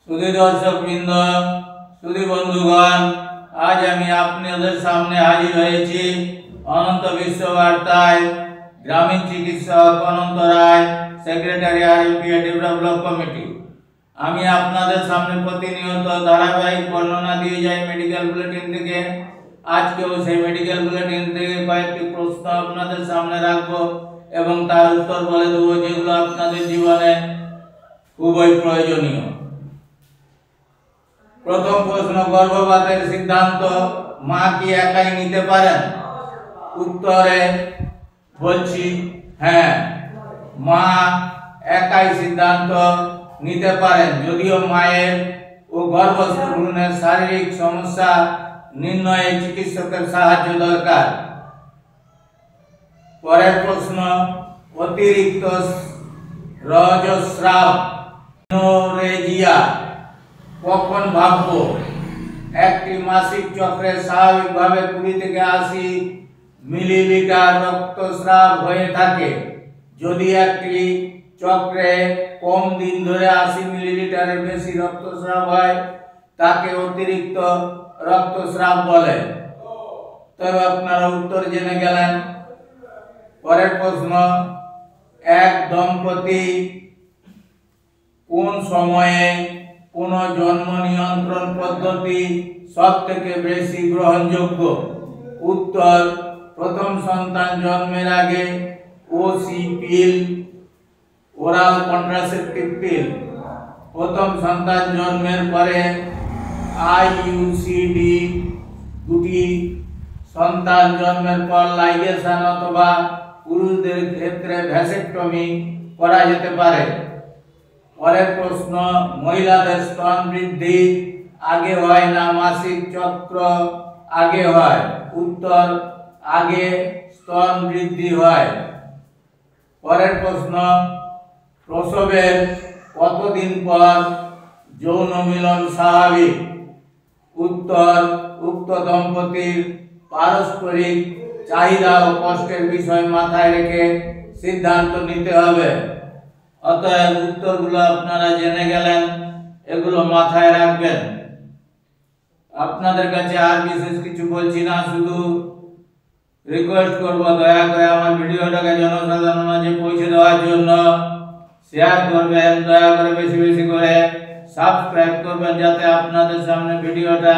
सुधी दर्शक बृंद सुधी बंधुगण आज आमी आपनादेर सामने हाजिर हयेछि अनंत विश्व वार्ताय ग्रामीण चिकित्सक अनंत राय सेक्रेटारी आरएमपी डेवलपमेंट कमिटी। आमी आपनादेर सामने प्रतिनियत धाराबाहिक बर्णना दिए जाई मेडिकल बुलेटिन थेके। आजकेও সেই মেডিকেল বুলেটিন থেকে কয়েকটি প্রশ্ন আপনাদের সামনে রাখবো এবং তার উত্তর বলে দেব যেগুলো আপনাদের জীবনে খুবই প্রয়োজনীয়। প্রথম প্রশ্ন, গর্ভপাতের সিদ্ধান্ত মা কি একাই নিতে পারেন? উত্তরে বলছি হ্যাঁ, মা একাই সিদ্ধান্ত নিতে পারেন, যদিও মায়ের ও গর্ভস্থভ্রূণের শারীরিক সমস্যা নির্ণয়ে চিকিৎসকের সাহায্য দরকার। পরের প্রশ্ন, অতিরিক্ত রজস্রাব মেনোরেজিয়া কখন ভাববো? একটি মাসিক চক্রে স্বাভাবিকভাবে 20 থেকে 80 মিলিলিটার রক্তস্রাব হয়ে থাকে। যদি একটি চক্রে কম দিন ধরে 80 মিলিলিটারের বেশি রক্তস্রাব হয় তাকে অতিরিক্ত রক্তস্রাব বলে। তবে আপনারা উত্তর জেনে গেলেন। পরের প্রশ্ন, এক দম্পতি কোন সময়ে কোন জন্ম নিয়ন্ত্রণ পদ্ধতি সবথেকে বেশি গ্রহণযোগ্য? উত্তর, প্রথম সন্তান জন্মের আগে ওসি পিল, ওরাল কন্ট্রাসেপটিভ পিল। প্রথম সন্তান জন্মের পরে আইইউসিডি। দুটি সন্তান জন্মের পর লাইগেশন অথবা পুরুষদের ক্ষেত্রে ভ্যাসেক্টমি করা যেতে পারে। পরের প্রশ্ন, মহিলাদের স্তন বৃদ্ধি আগে হয় না মাসিক চক্র আগে হয়? উত্তর, আগে স্তন বৃদ্ধি হয়। পরের প্রশ্ন, প্রসবের কতদিন পর যৌন মিলন স্বাভাবিক? উত্তর, উক্ত দম্পতির পারস্পরিক চাহিদা ও কষ্টের বিষয় মাথায় রেখে সিদ্ধান্ত নিতে হবে। অতএব উত্তরগুলো আপনারা জেনে গেলেন, এগুলো মাথায় রাখবেন। আপনাদের কাছে আর বিশেষ কিছু বলছি না, শুধু রিকোয়েস্ট করব দয়া করে আমার ভিডিওটাকে জনসাধারণের মাঝে পৌঁছে দেওয়ার জন্য শেয়ার করবেন, দয়া করে বেশি বেশি করে সাবস্ক্রাইব করবেন যাতে আপনাদের সামনে ভিডিওটা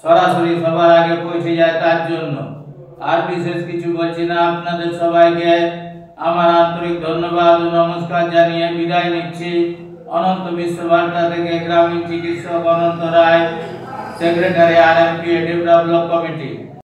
সরাসরি সবার আগে পৌঁছে যায় তার জন্য। আর বিশেষ কিছু বলছি না, আপনাদের সবাইকে আমার আন্তরিক ধন্যবাদ ও নমস্কার জানিয়ে বিদায় নিচ্ছি। অনন্ত বিশ্ব বার্তা থেকে গ্রামীণ চিকিৎসক অনন্ত রায়, সেক্রেটারি আরএমপি ডেভেলপমেন্ট কমিটি।